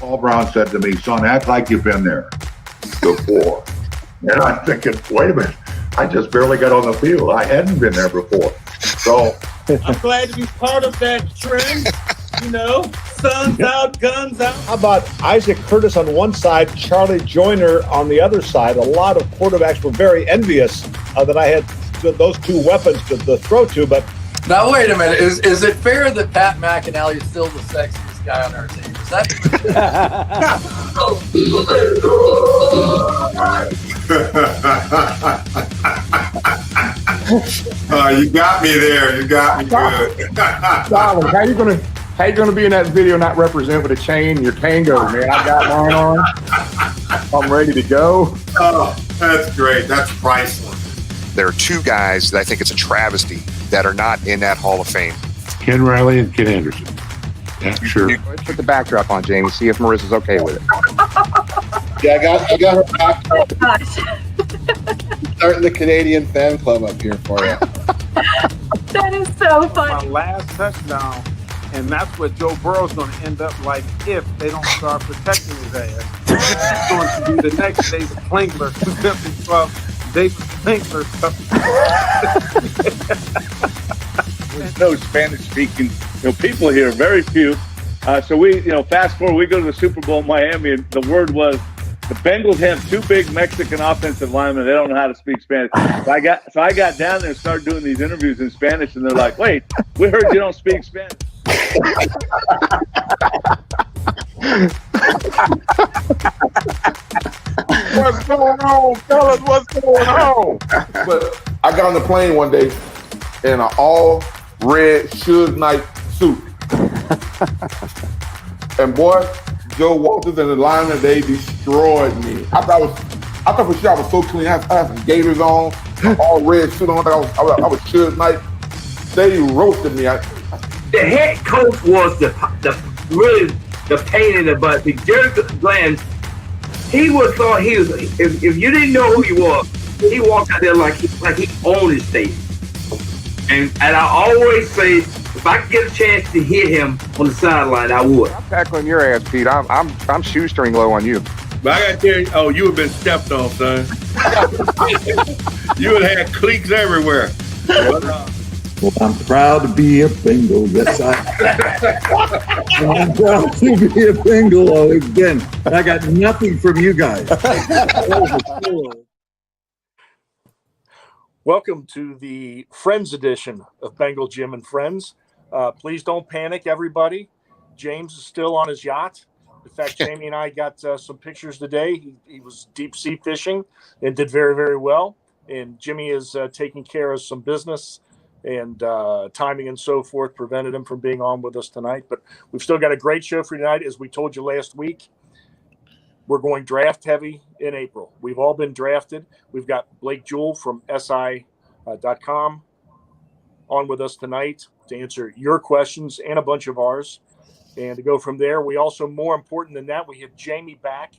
Paul Brown said to me, son, act like you've been there before. And I'm thinking, wait a minute, I just barely got on the field. I hadn't been there before. So I'm glad to be part of that trend. You know, sun's out, guns out. How about Isaac Curtis on one side, Charlie Joyner on the other side? A lot of quarterbacks were very envious that I had those two weapons to throw to, but... Now, wait a minute. Is it fair that Pat McInally is still the sexiest guy on our team? Is that... You got me there. You got me good. Solid. How you gonna be in that video not represent with a chain? Your tango, man. I got mine on. I'm ready to go. Oh, that's great. That's priceless. There are two guys that I think it's a travesty that are not in that Hall of Fame. Ken Riley and Ken Anderson. Yeah, sure. Let's put the backdrop on, Jamie. See if Marissa's okay with it. Yeah, I got her backdrop. Starting the Canadian fan club up here for you. That is so funny. My last touchdown, and that's what Joe Burrow's going to end up like if they don't start protecting his ass. It's going to be the next David Klingler. David Klingler stuff. There's no Spanish-speaking people here, very few. So we, fast forward, we go to the Super Bowl in Miami, and the word was the Bengals have two big Mexican offensive linemen. They don't know how to speak Spanish. So I got down there and started doing these interviews in Spanish, and they're like, "Wait, we heard you don't speak Spanish." What's going on, fellas? What's going on? But I got on the plane one day in an all red Suge Knight suit. And boy, Joe Walters and the linemen, they destroyed me. I thought for sure I was so clean. I had some gaiters on, all red suit on. I was Suge Knight. They roasted me. The head coach was really the pain in the butt. The Jerry Glenn, he would thought he was. If you didn't know who he was, he walked out there like he owned his state. And I always say, if I could get a chance to hit him on the sideline, I would. I'm tackling your ass, Pete. I'm shoestring low on you. But I got to tell you, you have been stepped on, son. You would have had cleats everywhere. Well, I'm proud to be a Bengal. Yes, I'm proud to be a Bengal again. I got nothing from you guys. Welcome to the Friends edition of Bengal Jim and Friends. Please don't panic, everybody. James is still on his yacht. In fact, Jamie and I got some pictures today. He was deep sea fishing and did very, very well. And Jimmy is taking care of some business, and timing and so forth prevented him from being on with us tonight. But we've still got a great show for you tonight. As we told you last week, we're going draft heavy in April. We've all been drafted. We've got Blake Jewell from SI.com on with us tonight to answer your questions and a bunch of ours. And to go from there, we also, more important than that, we have Jamie back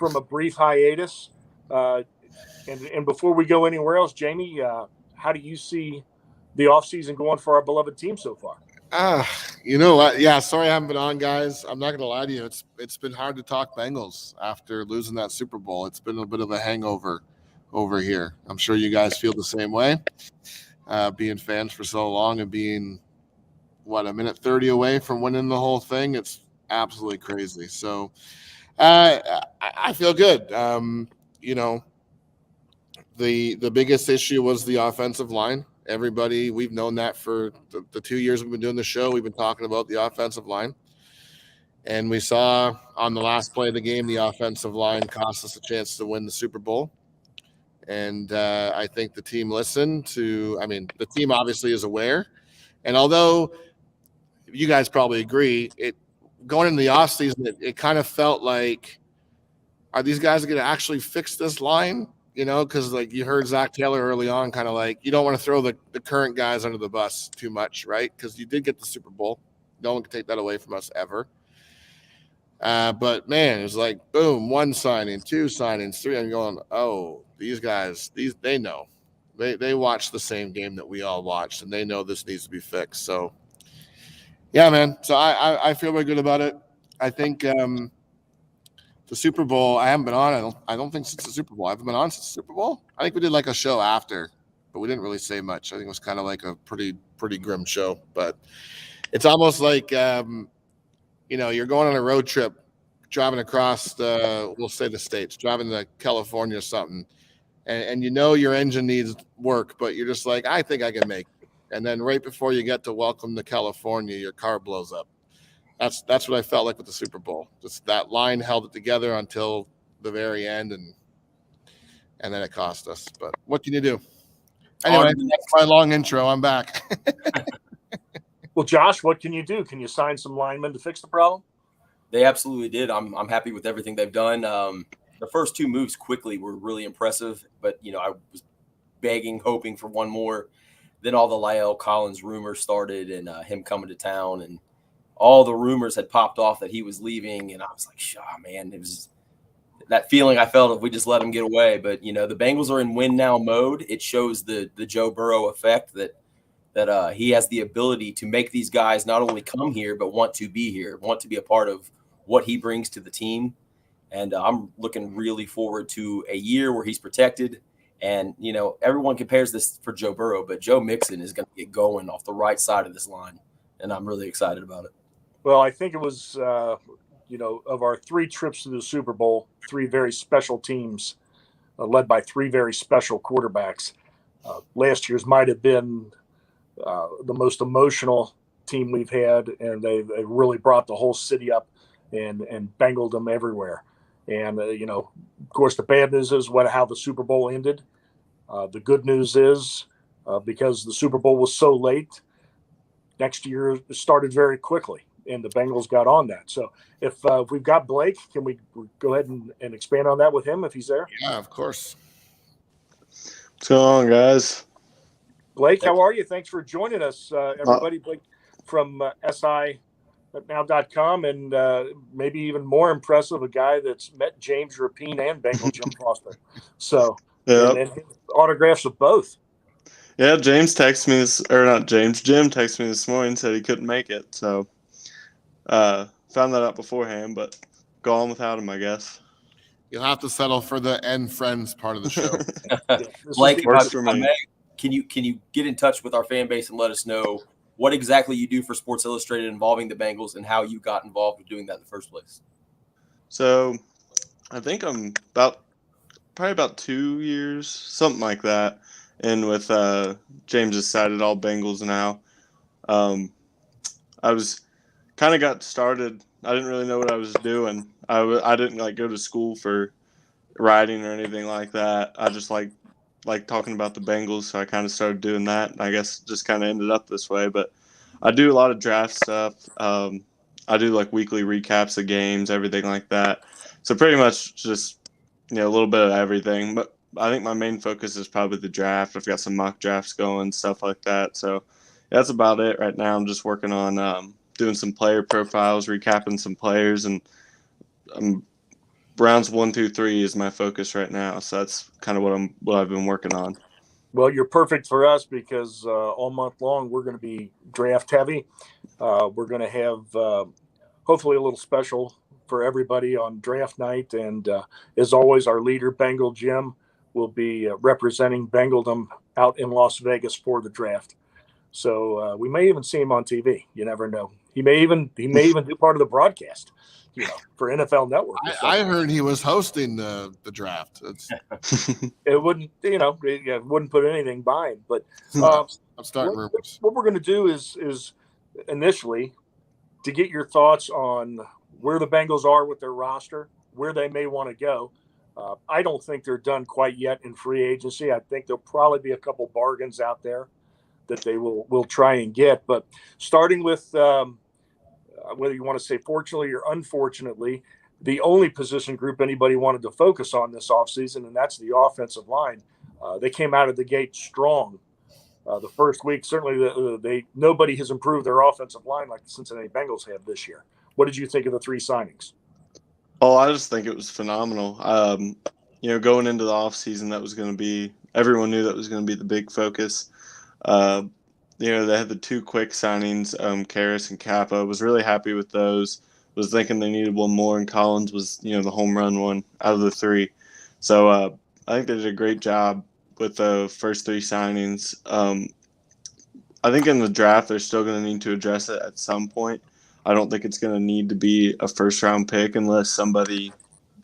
from a brief hiatus. And before we go anywhere else, Jamie, how do you see the offseason going for our beloved team so far? Sorry I haven't been on, guys. I'm not going to lie to you. It's been hard to talk Bengals after losing that Super Bowl. It's been a bit of a hangover over here. I'm sure you guys feel the same way. Being fans for so long and being, a minute 30 away from winning the whole thing, it's absolutely crazy. So I feel good. The biggest issue was the offensive line. Everybody, we've known that for the 2 years we've been doing the show. We've been talking about the offensive line. And we saw on the last play of the game, the offensive line cost us a chance to win the Super Bowl. And I think the team listened the team obviously is aware. And although you guys probably agree, going into the offseason, it kind of felt like, are these guys going to actually fix this line? Because you heard Zach Taylor early on, kind of you don't want to throw the current guys under the bus too much, right? Because you did get the Super Bowl. No one can take that away from us ever. But, man, it was boom, 1 signing, 2 signings, 3. I'm going, oh, these guys, they know. They watch the same game that we all watched, and they know this needs to be fixed. So, yeah, man. So I feel very good about it. I think the Super Bowl, I haven't been on. I don't think since the Super Bowl. I haven't been on since the Super Bowl. I think we did like a show after, but we didn't really say much. I think it was kind of like a pretty grim show. But it's almost like you're going on a road trip, driving across we'll say the states, driving to California or something, and your engine needs work, but you're just like, I think I can make it. And then right before you get to welcome to California, your car blows up. That's what I felt like with the Super Bowl. Just that line held it together until the very end, and then it cost us. But what can you do? Anyway, that's my long intro. I'm back. Well, Josh, what can you do? Can you sign some linemen to fix the problem? They absolutely did. I'm happy with everything they've done. The first two moves quickly were really impressive, but I was begging, hoping for one more. Then all the La'el Collins rumors started, and him coming to town, and all the rumors had popped off that he was leaving, and I was like, man, it was that feeling I felt if we just let him get away. But, the Bengals are in win now mode. It shows the Joe Burrow effect that he has the ability to make these guys not only come here, but want to be here, want to be a part of what he brings to the team. And I'm looking really forward to a year where he's protected. And, everyone compares this for Joe Burrow, but Joe Mixon is going to get going off the right side of this line. And I'm really excited about it. Well, I think it was, of our 3 trips to the Super Bowl, 3 very special teams led by 3 very special quarterbacks. Last year's might have been the most emotional team we've had, and they really brought the whole city up and bangled them everywhere. And, of course, the bad news is how the Super Bowl ended. The good news is because the Super Bowl was so late, next year started very quickly, and the Bengals got on that. So if we've got Blake, can we go ahead and expand on that with him if he's there? Yeah, of course. What's going on, guys? Blake, how are you? Thanks for joining us, everybody. Blake from SI.now.com, and maybe even more impressive, a guy that's met James Rapine and Bengal Jim Foster. So, yep. and autographs of both. Yeah, Jim texted me this morning, said he couldn't make it. So, found that out beforehand, but go on without him, I guess. You'll have to settle for the end friends part of the show. Blake, can you get in touch with our fan base and let us know what exactly you do for Sports Illustrated involving the Bengals and how you got involved with doing that in the first place? So, I think I'm probably about 2 years, something like that. And with James's side at All Bengals now, I was kind of got started. I didn't really know what I was doing. I didn't go to school for writing or anything like that. I just like talking about the Bengals, so I kind of started doing that. And I guess just kind of ended up this way. But I do a lot of draft stuff. I do weekly recaps of games, everything like that. So pretty much just a little bit of everything. But I think my main focus is probably the draft. I've got some mock drafts going, stuff like that. So that's about it right now. I'm just working on doing some player profiles, recapping some players, and rounds 1, 2, 3 is my focus right now. So that's kind of what I've been working on. Well, you're perfect for us because all month long we're going to be draft heavy. We're going to have hopefully a little special for everybody on draft night. And as always, our leader, Bengal Jim, will be representing Bengaldom out in Las Vegas for the draft. So we may even see him on TV. You never know. He may even do part of the broadcast, for NFL Network. I heard he was hosting the draft. It wouldn't, it wouldn't put anything by him. But I'm starting rumors. What we're going to do is initially to get your thoughts on where the Bengals are with their roster, where they may want to go. I don't think they're done quite yet in free agency. I think there'll probably be a couple bargains out there that they will try and get. But starting with whether you want to say fortunately or unfortunately, the only position group anybody wanted to focus on this offseason, and that's the offensive line. They came out of the gate strong the first week. Certainly nobody has improved their offensive line like the Cincinnati Bengals have this year. What did you think of the 3 signings? Oh, I just think it was phenomenal. Going into the offseason, everyone knew that was going to be the big focus. They had the 2 quick signings, Karras and Kappa. I was really happy with those. was thinking they needed one more, and Collins was, the home run one out of the three. So I think they did a great job with the first three signings. I think in the draft they're still going to need to address it at some point. I don't think it's going to need to be a first-round pick unless somebody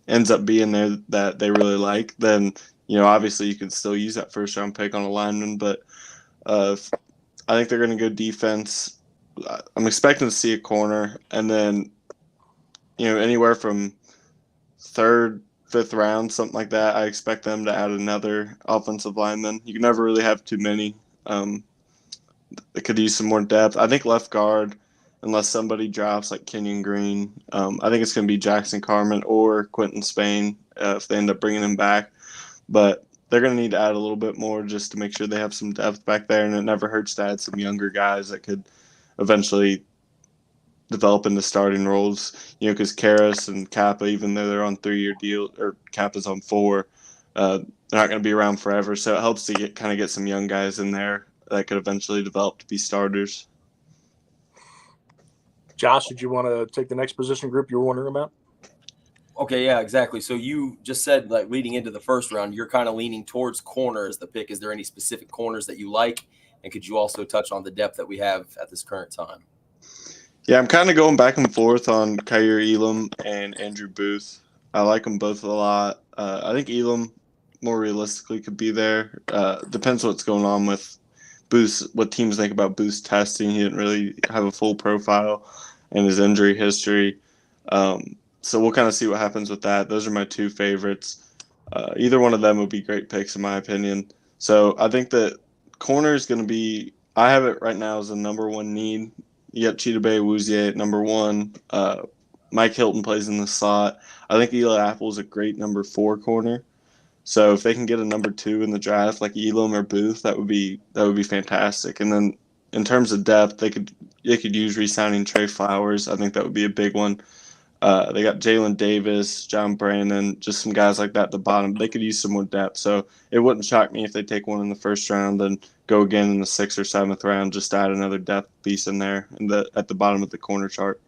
ends up being there that they really like. Then, obviously you could still use that first-round pick on a lineman, but I think they're going to go defense. I'm expecting to see a corner, and then, anywhere from third, fifth round, something like that, I expect them to add another offensive lineman. You can never really have too many. They could use some more depth. I think left guard, unless somebody drops like Kenyon Green, I think it's going to be Jackson Carman or Quentin Spain if they end up bringing him back. But they're going to need to add a little bit more just to make sure they have some depth back there, and it never hurts to add some younger guys that could eventually develop into starting roles. Because Karras and Kappa, even though they're on 3-year deal, or Kappa's on 4, they're not going to be around forever. So it helps to get some young guys in there that could eventually develop to be starters. Josh, did you want to take the next position group you were wondering about? Okay, yeah, exactly. So you just said, like, leading into the first round, you're kind of leaning towards corner as the pick. Is there any specific corners that you like? And could you also touch on the depth that we have at this current time? Yeah, I'm kind of going back and forth on Kaiir Elam and Andrew Booth. I like them both a lot. I think Elam more realistically could be there. Depends what's going on with Booth, what teams think about Booth's testing. He didn't really have a full profile and his injury history. So we'll kind of see what happens with that. Those are my two favorites. Either one of them would be great picks in my opinion. So I think that corner is going to be, I have it right now as a number one need. You got Chidobe Awuzie at number 1. Mike Hilton plays in the slot. I think Eli Apple is a great number 4 corner. So if they can get a number 2 in the draft, like Elam or Booth, that would be fantastic. And then in terms of depth, they could use re-signing Trey Flowers. I think that would be a big one. They got Jalen Davis, John Brandon, just some guys like that at the bottom. They could use some more depth. So it wouldn't shock me if they take one in the first round and go again in the 6th or 7th round, just to add another depth piece in there at the bottom of the corner chart.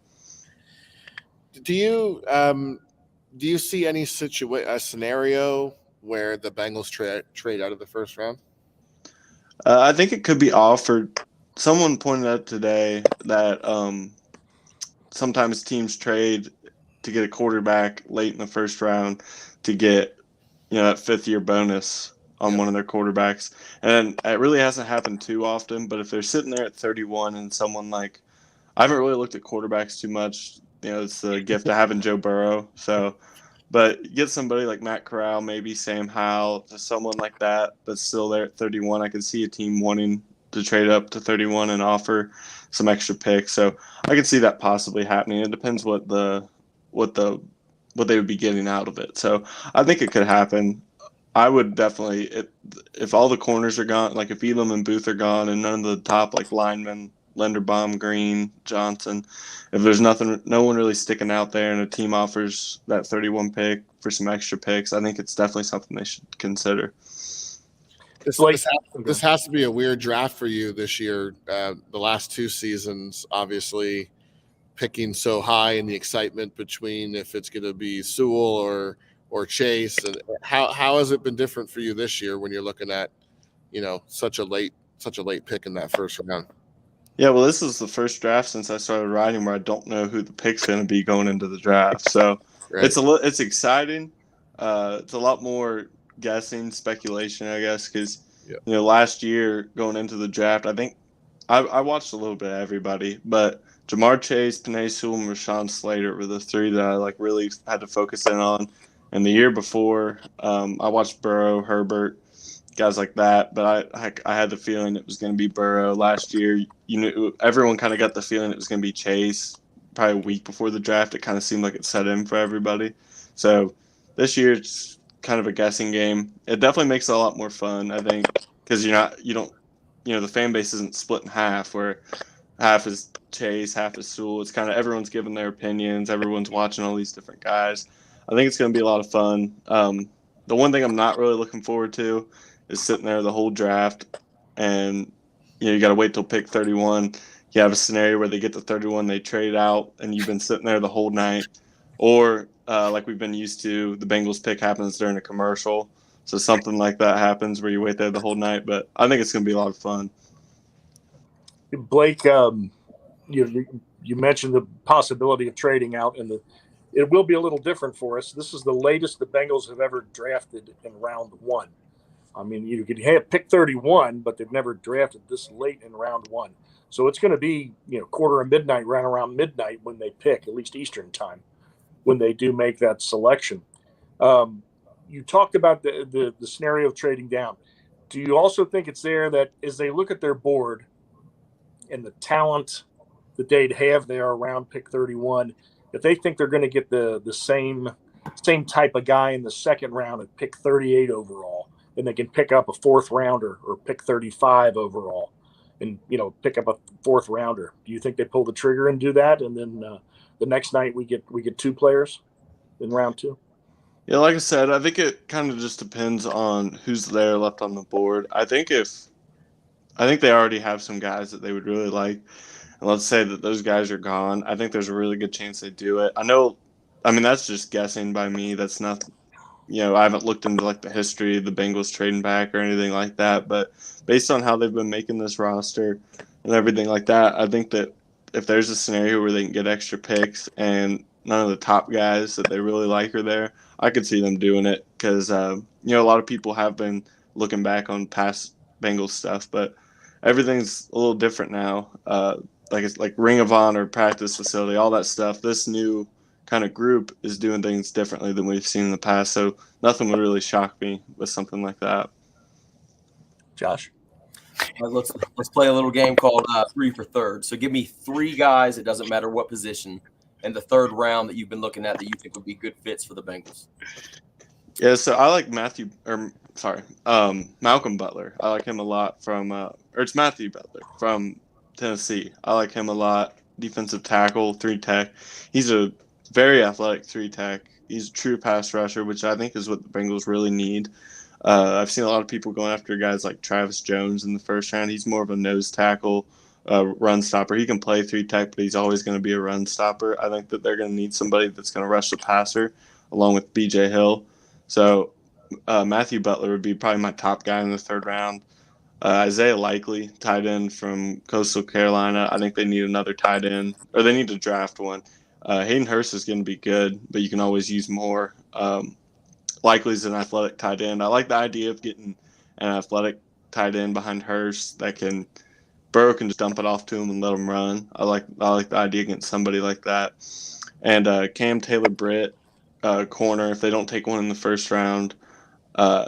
Do you see any scenario where the Bengals trade out of the first round? I think it could be offered. Someone pointed out today that sometimes teams trade to get a quarterback late in the first round to get that 5th-year bonus on one of their quarterbacks. And it really hasn't happened too often, but if they're sitting there at 31 and someone like – I haven't really looked at quarterbacks too much. It's the gift of having Joe Burrow. So, but get somebody like Matt Corral, maybe Sam Howell, just someone like that that's still there at 31. I could see a team wanting to trade up to 31 and offer some extra picks. So I could see that possibly happening. It depends what they would be getting out of it. So I think it could happen. I would definitely, if all the corners are gone, like if Elam and Booth are gone and none of the top like linemen, Linderbaum, Green, Johnson, if there's no one really sticking out there and a team offers that 31 pick for some extra picks, I think it's definitely something they should consider. This has to be a weird draft for you this year. The last 2 seasons, obviously, picking so high and the excitement between if it's going to be Sewell or Chase. And how has it been different for you this year when you're looking at such a late pick in that first round? Yeah, well, this is the first draft since I started writing where I don't know who the pick's going to be going into the draft. So Right. It's exciting. It's a lot more guessing, speculation, I guess, because last year going into the draft, I think I watched a little bit of everybody, but Jamar Chase, Penei Sewell, and Rashawn Slater were the 3 that I really had to focus in on. And the year before, I watched Burrow, Herbert, guys like that, but I had the feeling it was going to be Burrow. Last year, everyone kind of got the feeling it was going to be Chase. Probably a week before the draft, it kind of seemed like it set in for everybody. So this year it's kind of a guessing game. It definitely makes it a lot more fun, I think, because the fan base isn't split in half where half is Chase, half is Sewell. It's kind of everyone's giving their opinions. Everyone's watching all these different guys. I think it's going to be a lot of fun. The one thing I'm not really looking forward to is sitting there the whole draft and you got to wait till pick 31 you have a scenario where they get to 31, they trade out, and you've been sitting there the whole night. Or like we've been used to, the Bengals pick happens during a commercial. So something like that happens where you wait there the whole night. But I think it's going to be a lot of fun. Blake, you mentioned the possibility of trading out, and it will be a little different for us. This is the latest the Bengals have ever drafted in round one. I mean, you could have pick 31, but they've never drafted this late in round one. So it's going to be, quarter of midnight, right around midnight when they pick, at least Eastern time, when they do make that selection. You talked about the scenario of trading down. Do you also think it's there that as they look at their board and the talent that they'd have there around pick 31, if they think they're going to get the same type of guy in the second round at pick 38 overall, then they can pick up a fourth rounder or pick 35 overall and, pick up a fourth rounder? Do you think they pull the trigger and do that? And then the next night we get two players in round two? Yeah, like I said, I think it kind of just depends on who's there left on the board. I think they already have some guys that they would really like. And let's say that those guys are gone. I think there's a really good chance they do it. That's just guessing by me. That's not, I haven't looked into like the history of the Bengals trading back or anything like that. But based on how they've been making this roster and everything like that, I think that if there's a scenario where they can get extra picks and none of the top guys that they really like are there, I could see them doing it because, a lot of people have been looking back on past Bengals stuff, but everything's a little different now. It's like Ring of Honor, practice facility, all that stuff. This new kind of group is doing things differently than we've seen in the past, so nothing would really shock me with something like that. Josh? Let's play a little game called 3 for Third. So give me 3 guys, it doesn't matter what position, in the third round that you've been looking at that you think would be good fits for the Bengals. Yeah, so I like Malcolm Butler. I like him a lot it's Matthew Butler from Tennessee. I like him a lot. Defensive tackle, 3-tech. He's a very athletic 3-tech. He's a true pass rusher, which I think is what the Bengals really need. I've seen a lot of people going after guys like Travis Jones in the first round. He's more of a nose tackle, run stopper. He can play 3-tech, but he's always going to be a run stopper. I think that they're going to need somebody that's going to rush the passer along with B.J. Hill. So Matthew Butler would be probably my top guy in the third round. Isaiah Likely, tight end from Coastal Carolina. I think they need another tight end, or they need to draft one. Hayden Hurst is going to be good, but you can always use more. Likely's an athletic tight end. I like the idea of getting an athletic tight end behind Hurst that Burrow can just dump it off to him and let him run. I like the idea against somebody like that. And Cam Taylor-Britt, corner, if they don't take one in the first round,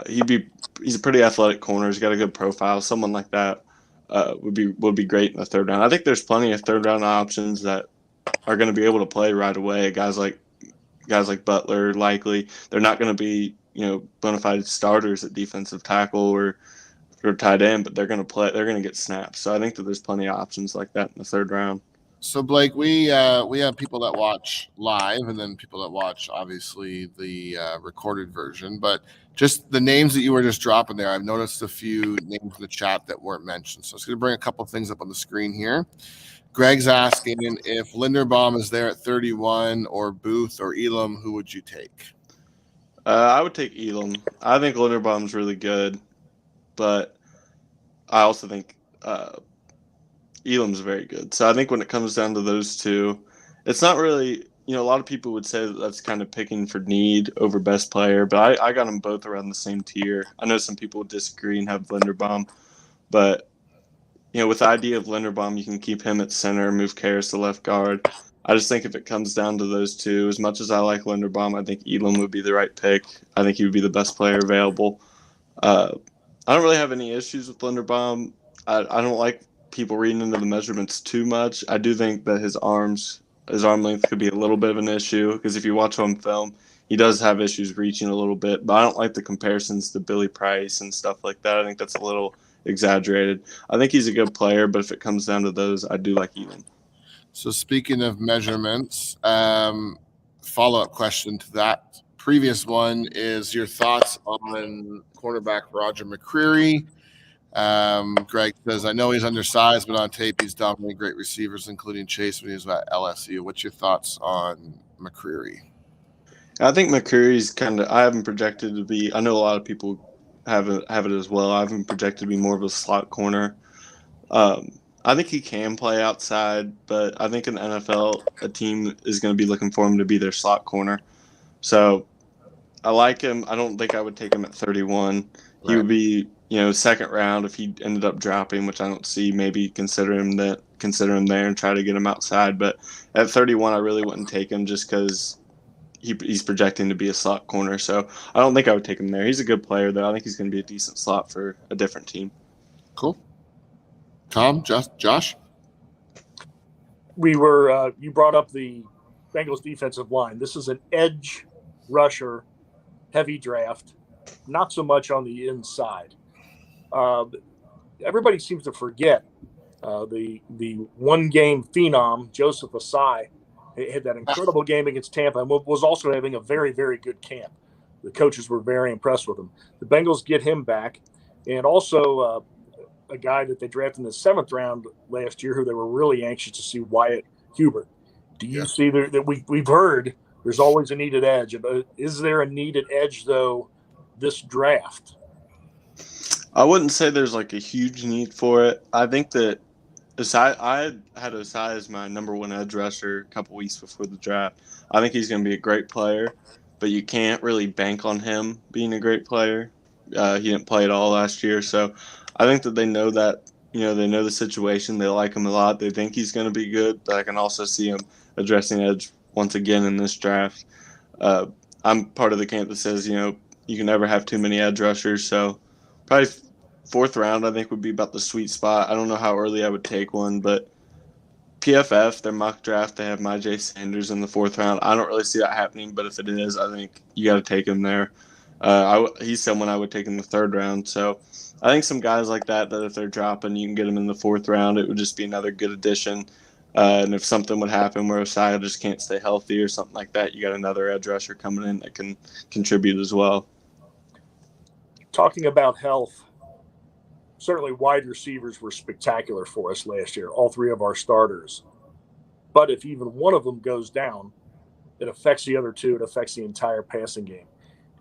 he's a pretty athletic corner. He's got a good profile. Someone like that would be great in the third round. I think there's plenty of third round options that are going to be able to play right away. Guys like Butler, Likely. They're not going to be bona fide starters at defensive tackle or tight end, but they're going to play. They're going to get snaps. So I think that there's plenty of options like that in the third round. So Blake, we have people that watch live and then people that watch obviously the recorded version, but just the names that you were just dropping there, I've noticed a few names in the chat that weren't mentioned. So it's going to bring a couple of things up on the screen here. Greg's asking if Linderbaum is there at 31 or Booth or Elam, who would you take? I would take Elam. I think Linderbaum's really good, but I also think Elam's very good. So I think when it comes down to those two, it's not really, a lot of people would say that that's kind of picking for need over best player, but I got them both around the same tier. I know some people would disagree and have Linderbaum, but, with the idea of Linderbaum, you can keep him at center, move Karras to left guard. I just think if it comes down to those two, as much as I like Linderbaum, I think Elam would be the right pick. I think he would be the best player available. I don't really have any issues with Linderbaum. I don't like people reading into the measurements too much. I do think that his arm length could be a little bit of an issue because if you watch him film, he does have issues reaching a little bit, but I don't like the comparisons to Billy Price and stuff like that. I think that's a little exaggerated. I think he's a good player, but if it comes down to those, I do like Elam. So speaking of measurements, follow-up question to that previous one is your thoughts on cornerback Roger McCreary. Greg says, I know he's undersized, but on tape he's dominating great receivers, including Chase when he was at LSU. What's your thoughts on McCreary? I think McCreary's I haven't projected to be. I know a lot of people have it as well. I haven't projected to be more of a slot corner. I think he can play outside, but I think in the NFL, a team is going to be looking for him to be their slot corner. So I like him. I don't think I would take him at 31. He would be, second round if he ended up dropping, which I don't see. Maybe consider him there and try to get him outside. But at 31, I really wouldn't take him just because he's projecting to be a slot corner. So I don't think I would take him there. He's a good player, though. I think he's going to be a decent slot for a different team. Cool. Tom, Josh? You brought up the Bengals defensive line. This is an edge rusher heavy draft, not so much on the inside. Everybody seems to forget the one-game phenom, Joseph Asai, had that incredible game against Tampa and was also having a very, very good camp. The coaches were very impressed with him. The Bengals get him back, and also a guy that they drafted in the 7th round last year who they were really anxious to see, Wyatt Hubert. Do you see that we've heard there's always a needed edge? Is there a needed edge, though, this draft? I wouldn't say there's a huge need for it. I think that I had Osai as my number 1 edge rusher a couple weeks before the draft. I think he's going to be a great player, but you can't really bank on him being a great player. He didn't play at all last year, so I think that they know that. They know the situation. They like him a lot. They think he's going to be good, but I can also see him addressing edge once again in this draft. I'm part of the camp that says, you can never have too many edge rushers, so probably 4th round I think would be about the sweet spot. I don't know how early I would take one, but PFF, their mock draft, they have Myjai Sanders in the 4th round. I don't really see that happening, but if it is, I think you got to take him there. He's someone I would take in the 3rd round, so I think some guys like that if they're dropping, you can get them in the 4th round. It would just be another good addition. And if something would happen where Osai just can't stay healthy or something like that, you got another edge rusher coming in that can contribute as well. Talking about health, certainly wide receivers were spectacular for us last year, all 3 of our starters. But if even one of them goes down, it affects the other 2. It affects the entire passing game.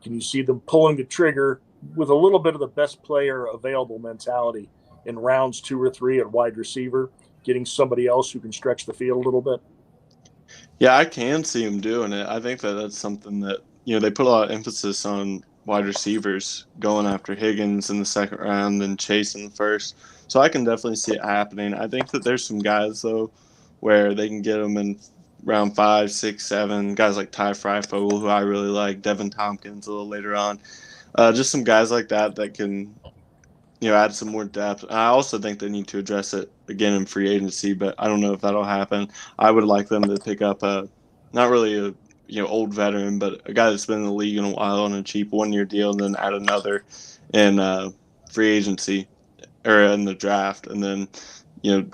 Can you see them pulling the trigger with a little bit of the best player available mentality in rounds 2 or 3 at wide receiver, getting somebody else who can stretch the field a little bit? Yeah, I can see him doing it. I think that's something that, they put a lot of emphasis on wide receivers going after Higgins in the 2nd round and Chase in the 1st. So I can definitely see it happening. I think that there's some guys, though, where they can get them in round 5, 6, 7. Guys like Ty Freifogel, who I really like, Devin Tompkins a little later on. Just some guys like that can, add some more depth. I also think they need to address it again in free agency, but I don't know if that'll happen. I would like them to pick up not really a old veteran, but a guy that's been in the league in a while on a cheap 1-year deal, and then add another in free agency or in the draft, and then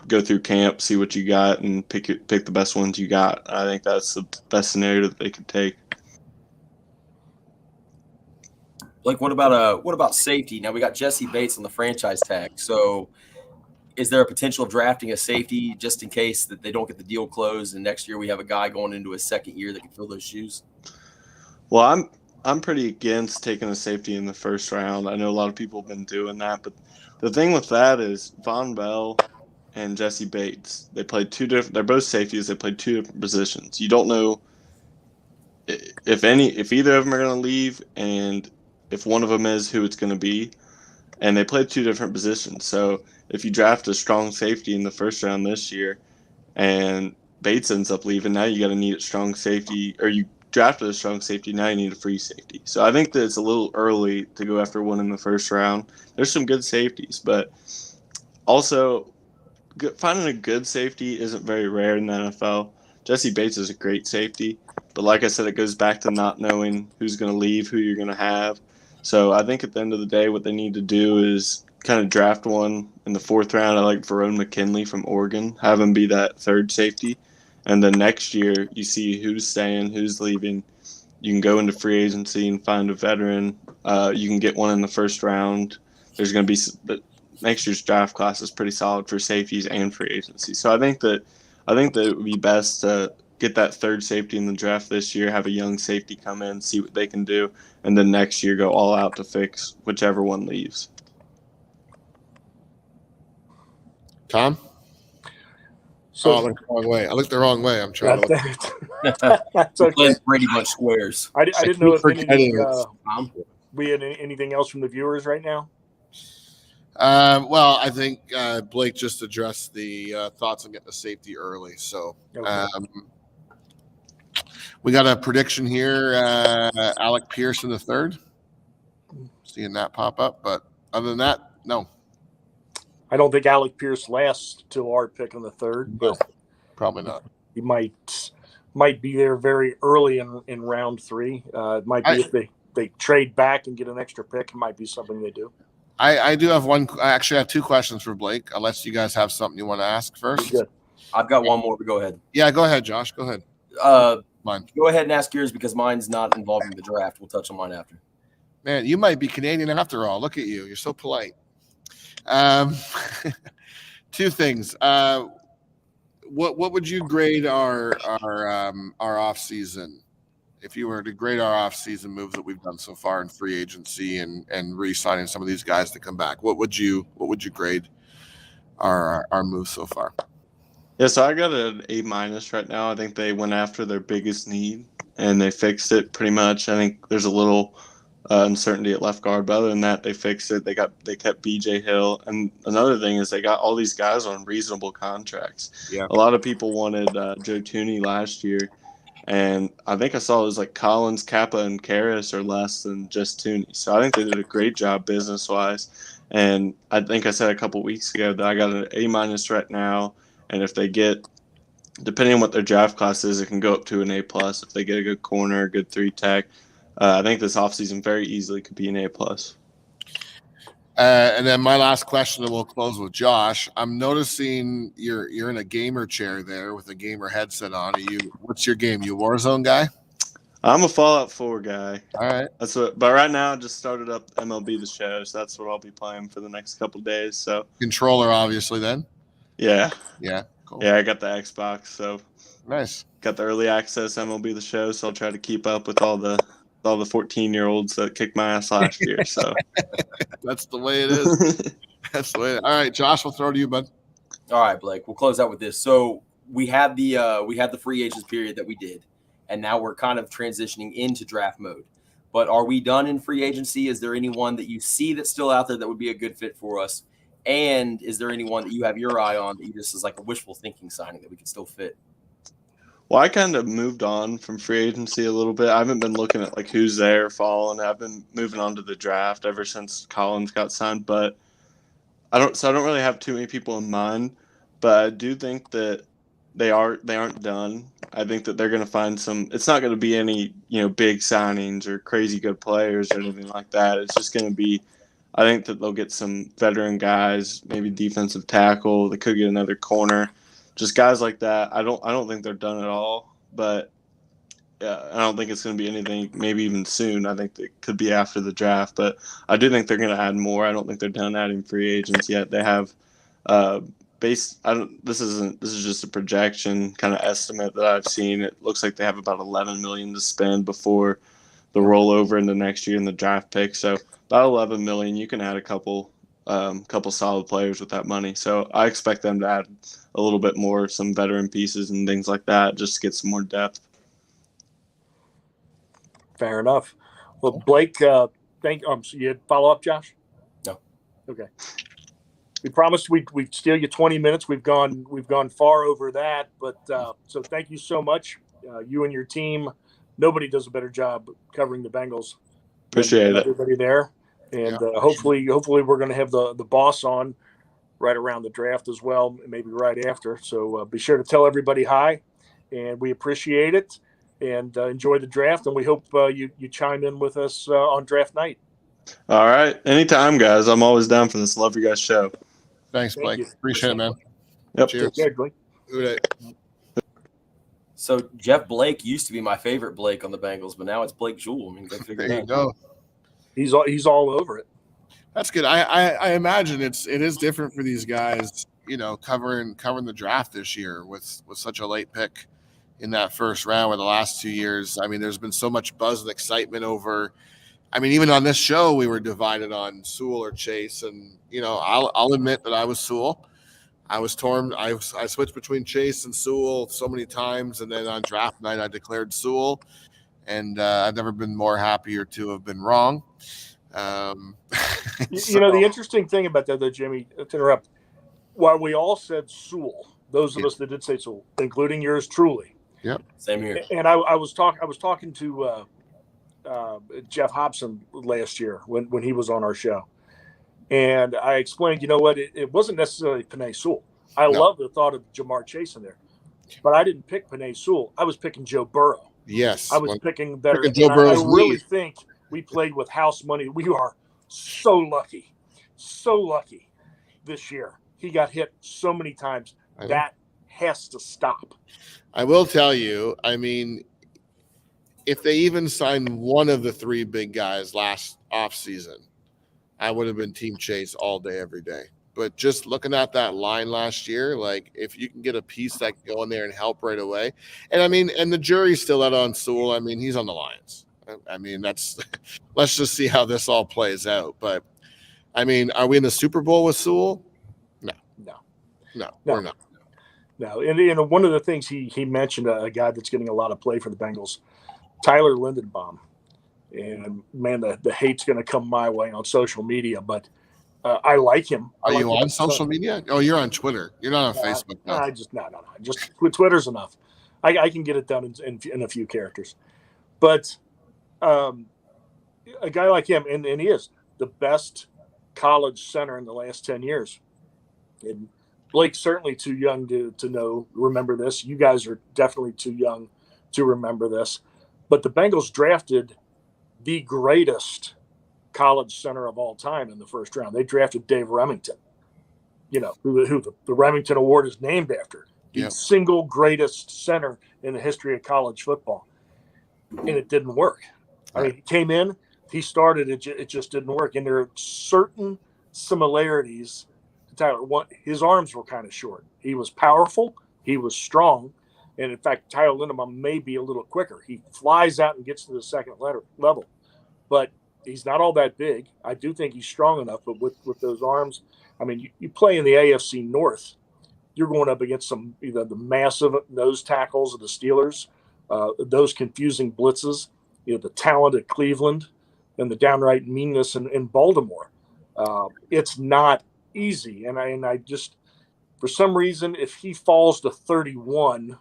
go through camp, see what you got, and pick the best ones you got. I think that's the best scenario that they could take. Like, what about safety? Now we got Jesse Bates on the franchise tag. So is there a potential of drafting a safety just in case that they don't get the deal closed and next year we have a guy going into his 2nd year that can fill those shoes? Well, I'm pretty against taking a safety in the 1st round. I know a lot of people have been doing that, but the thing with that is Von Bell and Jesse Bates, they're both safeties. They played 2 different positions. You don't know if either of them are going to leave, and if one of them is, who it's going to be. And they played 2 different positions. So if you draft a strong safety in the 1st round this year and Bates ends up leaving, now you got to need a strong safety, or you drafted a strong safety, now you need a free safety. So I think that it's a little early to go after one in the 1st round. There's some good safeties, but also finding a good safety isn't very rare in the NFL. Jesse Bates is a great safety, but like I said, it goes back to not knowing who's going to leave, who you're going to have. So I think at the end of the day, what they need to do is kind of draft one in the 4th round. I like Verone McKinley from Oregon, have him be that 3rd safety. And then next year, you see who's staying, who's leaving. You can go into free agency and find a veteran. You can get one in the 1st round. There's going to be next year's draft class is pretty solid for safeties and free agency. So I think that it would be best to get that third safety in the draft this year, have a young safety come in, see what they can do, and then next year go all out to fix whichever one leaves. Tom? So I looked the wrong way. I looked the wrong way. I'm trying to look. That's okay. Playing Brady Bunch squares. I didn't know if forgetting we had anything else from the viewers right now. Well, I think Blake just addressed the thoughts on getting the safety early. So we got a prediction here. Alec Pierce in the third. Seeing that pop up. But other than that, no. I don't think Alec Pierce lasts till our pick in the third. But probably not. He might be there very early in round 3. It might be if they trade back and get an extra pick. It might be something they do. I do have one. I actually have 2 questions for Blake, unless you guys have something you want to ask first. Good. I've got one more, but go ahead. Yeah, go ahead, Josh. Go ahead. Mine. Go ahead and ask yours because mine's not involving the draft. We'll touch on mine after. Man, you might be Canadian after all. Look at you. You're so polite. 2 things. What would you grade our off season? If you were to grade our off season moves that we've done so far in free agency and re-signing some of these guys to come back, what would you grade our moves so far? Yeah, so I got an A- right now. I think they went after their biggest need and they fixed it pretty much. I think there's a little uncertainty at left guard, but other than that, they fixed it. They kept BJ Hill, and another thing is they got all these guys on reasonable contracts. Yeah, a lot of people wanted Joe Tooney last year, and I think I saw it was like Collins, Kappa, and Karras are less than just Tooney. So I think they did a great job business wise, and I think I said a couple weeks ago that I got an A- right now, and if they get, depending on what their draft class is, it can go up to an A+. If they get a good corner, a good 3 tech. I think this offseason very easily could be an A+. And then my last question, and we'll close with Josh. I'm noticing you're in a gamer chair there with a gamer headset on. What's your game? You a Warzone guy? I'm a Fallout 4 guy. All right. But right now I just started up MLB The Show, so that's what I'll be playing for the next couple of days. So controller, obviously, then. Yeah. Yeah. Cool. Yeah, I got the Xbox, so nice. Got the early access MLB The Show, so I'll try to keep up with all the 14-year-olds that kicked my ass last year. So that's the way it is. That's the way. All right, Josh, we'll throw to you, bud. All right, Blake. We'll close out with this. So we had the free agents period that we did, and now we're kind of transitioning into draft mode. But are we done in free agency? Is there anyone that you see that's still out there that would be a good fit for us? And is there anyone that you have your eye on that you just is like a wishful thinking signing that we could still fit? Well, I kind of moved on from free agency a little bit. I haven't been looking at like who's there following. I've been moving on to the draft ever since Collins got signed, but I don't really have too many people in mind, but I do think that they aren't done. I think that they're going to find some. It's not going to be any, big signings or crazy good players or anything like that. It's just going to be, I think that they'll get some veteran guys, maybe defensive tackle. They could get another corner. Just guys like that. I don't think they're done at all, but I don't think it's going to be anything maybe even soon. I think it could be after the draft, but I do think they're going to add more. I don't think they're done adding free agents yet. They have this is just a projection kind of estimate that I've seen. It looks like they have about $11 million to spend before the rollover into next year in the draft pick. So about $11 million, you can add a couple solid players with that money. So I expect them to add a little bit more, some veteran pieces and things like that, just to get some more depth. Fair enough. Well, Blake, so you had follow up, Josh? No. Okay. We promised we'd steal you 20 minutes. We've gone far over that, but so thank you so much. You and your team. Nobody does a better job covering the Bengals. Appreciate it. Everybody there. And hopefully we're going to have the boss on right around the draft as well, maybe right after. So be sure to tell everybody hi, and we appreciate it, and enjoy the draft. And we hope you chime in with us on draft night. All right. Anytime, guys. I'm always down for this. Love your guys' show. Thanks, Blake. Appreciate it, man. Yep. Cheers. Good, Blake. So Jeff Blake used to be my favorite Blake on the Bengals, but now it's Blake Jewell. I mean, go figure there it you out. go. He's all over it. That's good. I imagine it is different for these guys, covering the draft this year with such a late pick in that first round. Where the last 2 years, I mean, there's been so much buzz and excitement over. I mean, even on this show, we were divided on Sewell or Chase, and I'll admit that I was Sewell. I was torn. I switched between Chase and Sewell so many times, and then on draft night, I declared Sewell, and I've never been more happier to have been wrong. The interesting thing about that, though, Jimmy, to interrupt, while we all said Sewell, those of us that did say Sewell, including yours truly. Yep. Same here. And I was talking to Jeff Hobson last year when he was on our show. And I explained, it wasn't necessarily Penei Sewell. I love the thought of Jamar Chase in there. But I didn't pick Penei Sewell. I was picking Joe Burrow. Yes. I was picking better. Joe Burrow's I really think we played with house money. We are so lucky this year. He got hit so many times. That has to stop. I will tell you, I mean, if they even signed one of the three big guys last offseason, I would have been Team Chase all day, every day. But just looking at that line last year, like if you can get a piece that can go in there and help right away. And I mean, and the jury's still out on Sewell. I mean, he's on the Lions. I mean, let's just see how this all plays out. But I mean, are we in the Super Bowl with Sewell? No, we're not. No. And one of the things he mentioned, a guy that's getting a lot of play for the Bengals, Tyler Lindenbaum. And man, the hate's going to come my way on social media, but I like him. Are you on social media? Oh, you're on Twitter. You're not on Facebook. No. No. Just with Twitter's enough. I can get it done in a few characters. But a guy like him, and he is the best college center in the last 10 years. And Blake's certainly too young to remember this. You guys are definitely too young to remember this. But the Bengals drafted the greatest college center of all time in the first round. They drafted Dave Remington, who the Remington Award is named after. The single greatest center in the history of college football. And it didn't work. I mean, he came in, he started, it just didn't work. And there are certain similarities to Tyler. His arms were kind of short. He was powerful. He was strong. And in fact, Tyler Lindebaum may be a little quicker. He flies out and gets to the second level. But he's not all that big. I do think he's strong enough. But with those arms, I mean, you play in the AFC North, you're going up against either the massive nose tackles of the Steelers, those confusing blitzes, the talent at Cleveland, and the downright meanness in Baltimore. It's not easy. And I just, for some reason, if he falls to 31,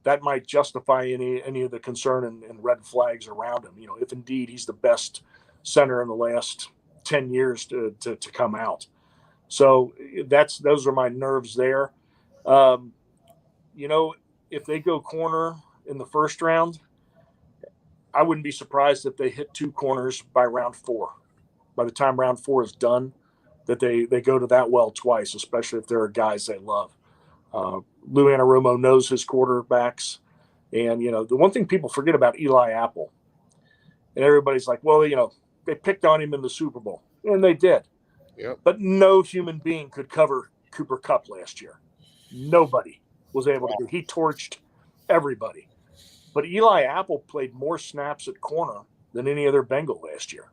that might justify any of the concern and red flags around him. If indeed he's the best center in the last 10 years to come out. So those are my nerves there. If they go corner in the first round, I wouldn't be surprised if they hit two corners by round 4. By the time round 4 is done, that they go to that well twice, especially if there are guys they love. Lou Anarumo knows his quarterbacks. And, the one thing people forget about Eli Apple, and everybody's like, well, they picked on him in the Super Bowl. And they did. Yep. But no human being could cover Cooper Kupp last year. Nobody was able to. He torched everybody. But Eli Apple played more snaps at corner than any other Bengal last year.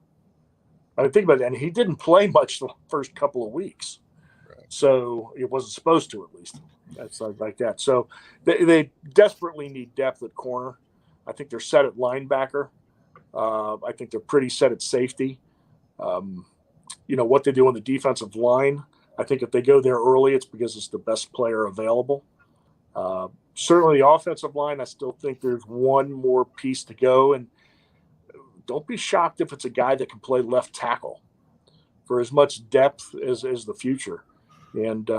I mean, think about that. And he didn't play much the first couple of weeks. Right. So it wasn't supposed to, at least. That's like that. So they desperately need depth at corner. I think they're set at linebacker. I think they're pretty set at safety. What they do on the defensive line, I think if they go there early, it's because it's the best player available. Certainly the offensive line, I still think there's one more piece to go. And don't be shocked if it's a guy that can play left tackle for as much depth as the future. And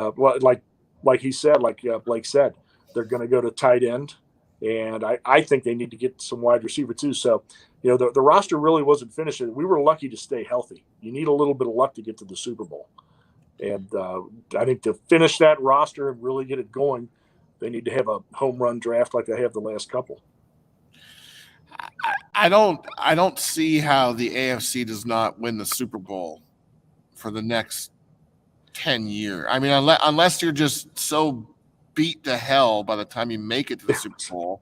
like he said, like Blake said, they're going to go to tight end. And I think they need to get some wide receiver too. So, the roster really wasn't finished. We were lucky to stay healthy. You need a little bit of luck to get to the Super Bowl. And I think to finish that roster and really get it going, they need to have a home run draft like they have the last couple. I don't see how the AFC does not win the Super Bowl for the next 10 years. I mean, unless you're just so beat to hell by the time you make it to the Super Bowl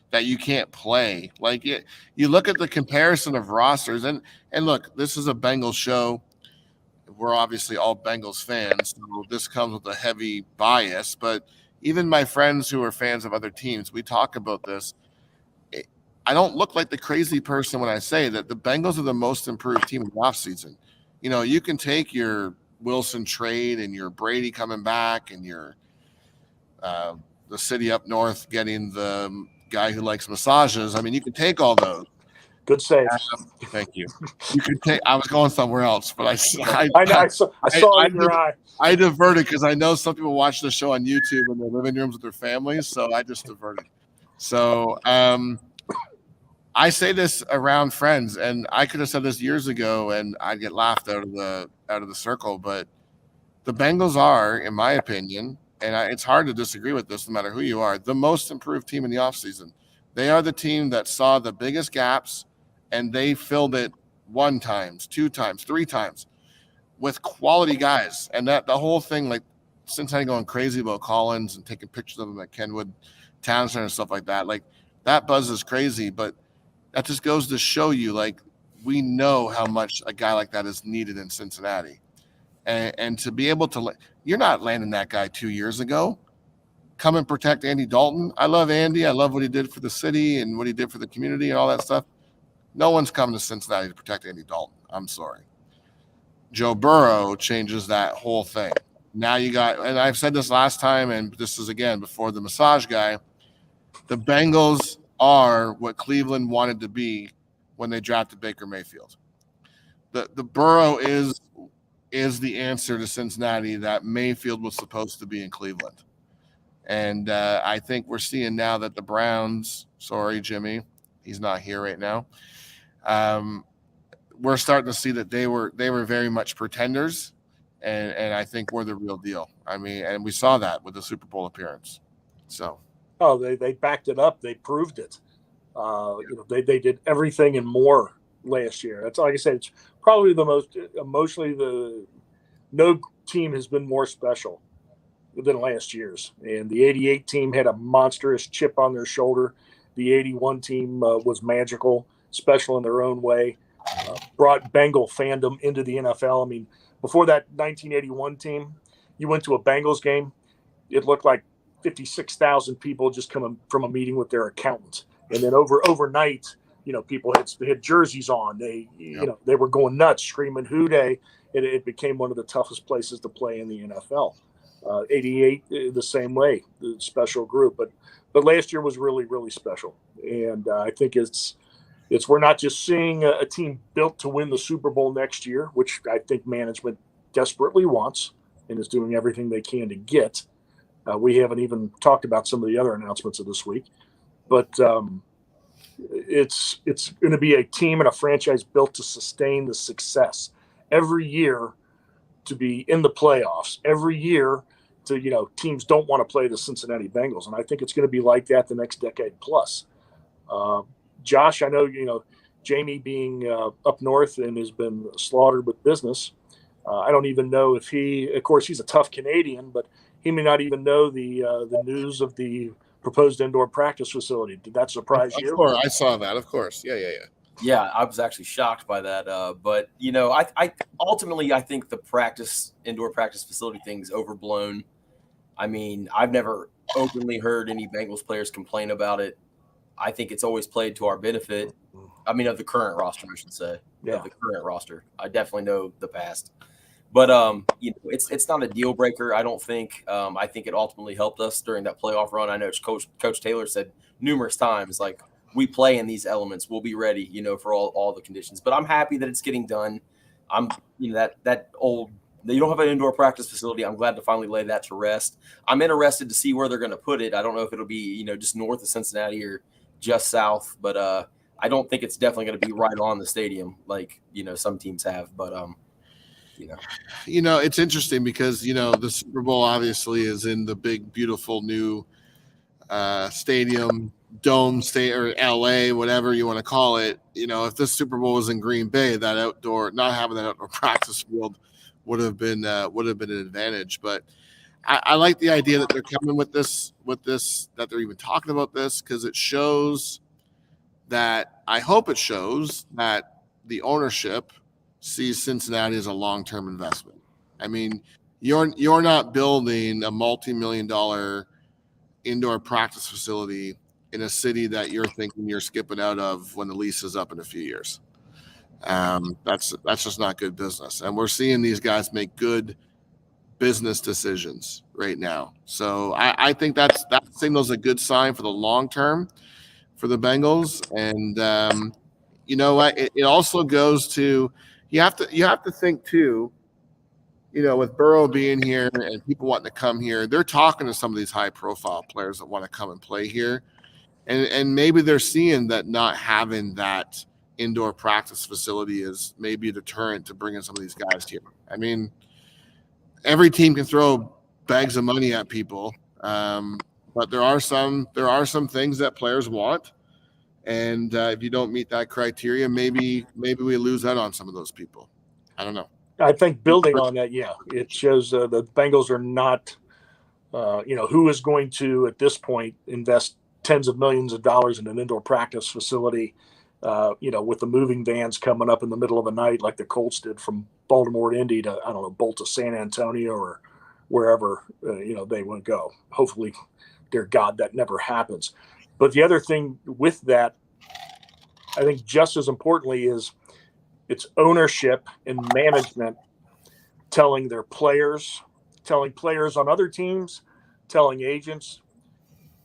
that you can't play. Like you look at the comparison of rosters, and look, this is a Bengals show. We're obviously all Bengals fans, so this comes with a heavy bias. But even my friends who are fans of other teams, we talk about this. I don't look like the crazy person when I say that the Bengals are the most improved team in the offseason. You know, you can take your Wilson trade and your Brady coming back and your the city up north getting the guy who likes massages. I mean, you can take all those. Good save. Thank you. You could take. I was going somewhere else, but I saw it in your eye. I diverted because I know some people watch the show on YouTube in their living rooms with their families, so I just diverted. So I say this around friends, and I could have said this years ago, and I'd get laughed out of the circle. But the Bengals are, in my opinion, and it's hard to disagree with this, no matter who you are, the most improved team in the offseason. They are the team that saw the biggest gaps, and they filled it 1 time, 2 times, 3 times with quality guys. And that the whole thing, like Cincinnati going crazy about Collins and taking pictures of him at Kenwood Town Center and stuff like that, like that buzz is crazy. But that just goes to show you, like, we know how much a guy like that is needed in Cincinnati. And to be able to – you're not landing that guy 2 years ago. Come and protect Andy Dalton. I love Andy. I love what he did for the city and what he did for the community and all that stuff. No one's coming to Cincinnati to protect Andy Dalton. I'm sorry. Joe Burrow changes that whole thing. Now you got – and I've said this last time, and this is, again, before the massage guy. The Bengals are what Cleveland wanted to be when they drafted Baker Mayfield. The Burrow is the answer to Cincinnati that Mayfield was supposed to be in Cleveland. And I think we're seeing now that the Browns, sorry, Jimmy, he's not here right now. We're starting to see that they were very much pretenders, and I think we're the real deal. I mean, and we saw that with the Super Bowl appearance. So, they backed it up. They proved it. They did everything and more last year. That's like I said. It's probably the most emotionally no team has been more special than last year's. And the 88 team had a monstrous chip on their shoulder. The 81 team was magical, special in their own way, brought Bengal fandom into the NFL. I mean, before that 1981 team, you went to a Bengals game, it looked like 56,000 people just coming from a meeting with their accountant. And then overnight, people had jerseys on. They were going nuts, screaming "Who Dey!" It became one of the toughest places to play in the NFL. 88 the same way, the special group, but last year was really, really special. And I think we're not just seeing a team built to win the Super Bowl next year, which I think management desperately wants and is doing everything they can to get. We haven't even talked about some of the other announcements of this week, but it's going to be a team and a franchise built to sustain the success every year, to be in the playoffs every year. Teams don't want to play the Cincinnati Bengals, and I think it's going to be like that the next decade plus. Josh, I know Jamie being up north and has been slaughtered with business. I don't even know if of course, he's a tough Canadian, but he may not even know the news of the proposed indoor practice facility. Did that surprise you? Of course, I saw that. Of course, yeah. Yeah, I was actually shocked by that. But I ultimately think the indoor practice facility thing's overblown. I mean, I've never openly heard any Bengals players complain about it. I think it's always played to our benefit. I mean, of the current roster, I should say. Yeah. Of the current roster. I definitely know the past. But it's not a deal breaker, I don't think. I think it ultimately helped us during that playoff run. I know Coach Taylor said numerous times, like, we play in these elements, we'll be ready, for all the conditions. But I'm happy that it's getting done. I'm, that old, you don't have an indoor practice facility. I'm glad to finally lay that to rest. I'm interested to see where they're going to put it. I don't know if it'll be, just north of Cincinnati or just south, but I don't think it's definitely going to be right on the stadium like, some teams have. But it's interesting because, the Super Bowl obviously is in the big, beautiful new stadium, dome state, or LA, whatever you want to call it. If this Super Bowl was in Green Bay, not having that outdoor practice field would have been an advantage. But I like the idea that they're coming with this, that they're even talking about this, because it shows that, I hope it shows that the ownership sees Cincinnati as a long-term investment. I mean, you're not building a multi-million-dollar indoor practice facility in a city that you're thinking you're skipping out of when the lease is up in a few years. That's just not good business. And we're seeing these guys make good business decisions right now. So I think that signals a good sign for the long term for the Bengals. And you know what? It also goes to, you have to think too, you know, with Burrow being here and people wanting to come here, they're talking to some of these high profile players that want to come and play here. And maybe they're seeing that not having that indoor practice facility is maybe a deterrent to bringing some of these guys here. I mean, every team can throw bags of money at people, but there are some things that players want, and if you don't meet that criteria, maybe we lose out on some of those people. I don't know. I think building on that, yeah, it shows the Bengals are not, who is going to at this point invest tens of millions of dollars in an indoor practice facility, with the moving vans coming up in the middle of the night like the Colts did from Baltimore to Indy to, I don't know, Bolt to San Antonio or wherever, they want to go. Hopefully, dear God, that never happens. But the other thing with that, I think just as importantly, is it's ownership and management telling players on other teams, telling agents,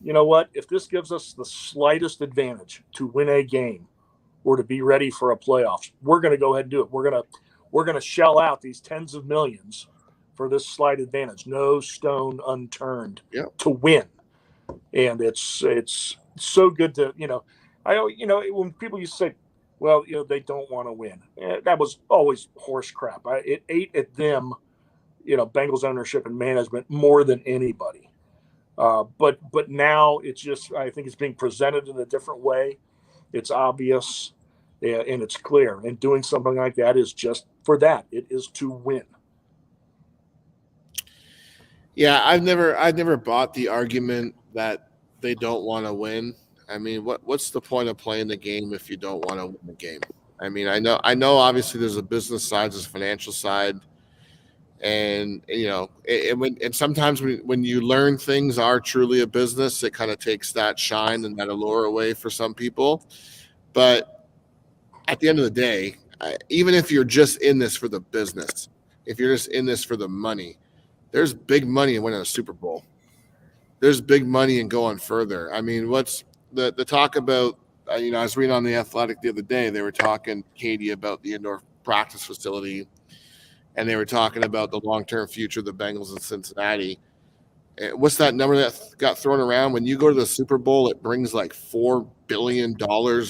you know what, if this gives us the slightest advantage to win a game or to be ready for a playoffs, we're going to go ahead and do it. We're going to shell out these tens of millions for this slight advantage. No stone unturned to win. And it's so good to, when people used to say, well, they don't want to win. That was always horse crap. It ate at them, Bengals ownership and management more than anybody. But now it's just, I think it's being presented in a different way. It's obvious and it's clear. And doing something like that is just for that. It is to win. Yeah, I've never bought the argument that they don't want to win. I mean, what's the point of playing the game if you don't want to win the game? I mean, I know obviously there's a business side, there's a financial side. And, and sometimes when you learn things are truly a business, it kind of takes that shine and that allure away for some people. But at the end of the day, even if you're just in this for the business, if you're just in this for the money, there's big money in winning a Super Bowl. There's big money in going further. I mean, what's the talk about, I was reading on The Athletic the other day, they were talking, Katie, about the indoor practice facility. And they were talking about the long-term future of the Bengals in Cincinnati. What's that number that got thrown around? When you go to the Super Bowl, it brings like $4 billion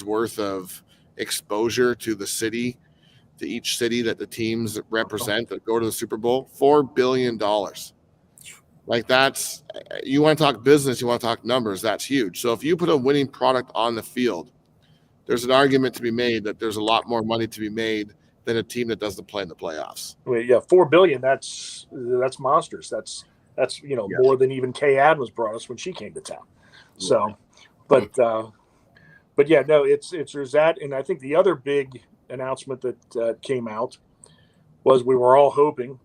worth of exposure to the city, to each city that the teams represent that go to the Super Bowl. $4 billion. Like that's, you want to talk business, you want to talk numbers, that's huge. So if you put a winning product on the field, there's an argument to be made that there's a lot more money to be made than a team that doesn't play in the playoffs. Well, yeah, $4 billion. That's monsters. That's more than even Kay Adams brought us when she came to town. So, but yeah, no, it's there's that, and I think the other big announcement that came out was we were all hoping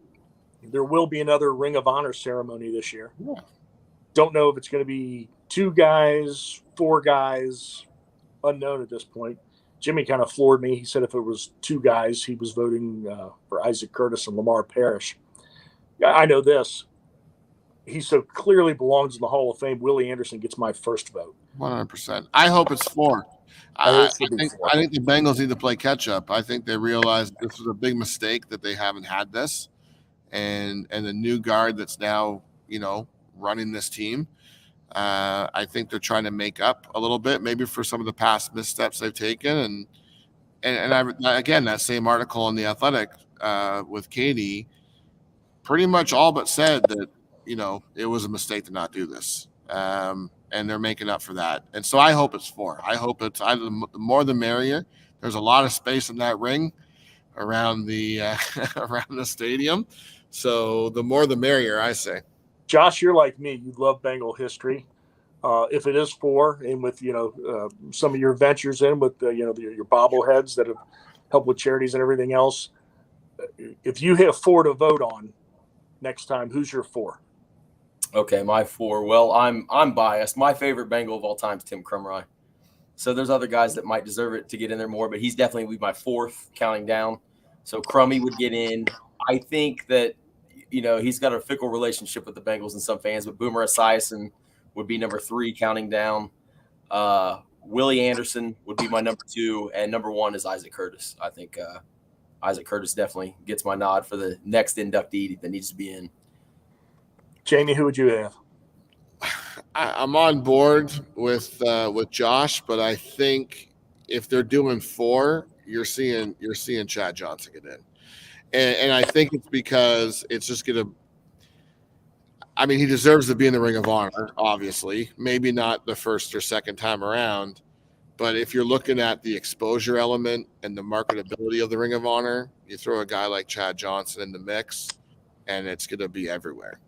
there will be another Ring of Honor ceremony this year. Yeah. Don't know if it's going to be 2 guys, 4 guys, unknown at this point. Jimmy kind of floored me. He said if it was 2 guys, he was voting for Isaac Curtis and Lamar Parrish. I know this. He so clearly belongs in the Hall of Fame. Willie Anderson gets my first vote. 100%. I hope it's 4. I think the Bengals need to play catch up. I think they realize this was a big mistake that they haven't had this, and the new guard that's now running this team. I think they're trying to make up a little bit, maybe for some of the past missteps they've taken. And again, that same article in The Athletic with Katie pretty much all but said that, it was a mistake to not do this. And they're making up for that. And so I hope it's 4. I hope it's either the more the merrier. There's a lot of space in that ring. around the around the stadium. So the more the merrier, I say. Josh, you're like me. You love Bengal history. If it is 4, and with some of your ventures in with your bobbleheads that have helped with charities and everything else, if you have 4 to vote on next time, who's your 4? Okay, my 4. Well, I'm biased. My favorite Bengal of all time is Tim Krumrie. So there's other guys that might deserve it to get in there more, but he's definitely my 4th counting down. So Crummy would get in. I think that he's got a fickle relationship with the Bengals and some fans, but Boomer Esiason would be number 3 counting down. Willie Anderson would be my number 2, and number 1 is Isaac Curtis. I think Isaac Curtis definitely gets my nod for the next inductee that needs to be in. Jamie, who would you have? I'm on board with Josh, but I think if they're doing 4, you're seeing Chad Johnson get in, and I think it's because it's just gonna. I mean, he deserves to be in the Ring of Honor, obviously. Maybe not the first or second time around, but if you're looking at the exposure element and the marketability of the Ring of Honor, you throw a guy like Chad Johnson in the mix, and it's going to be everywhere.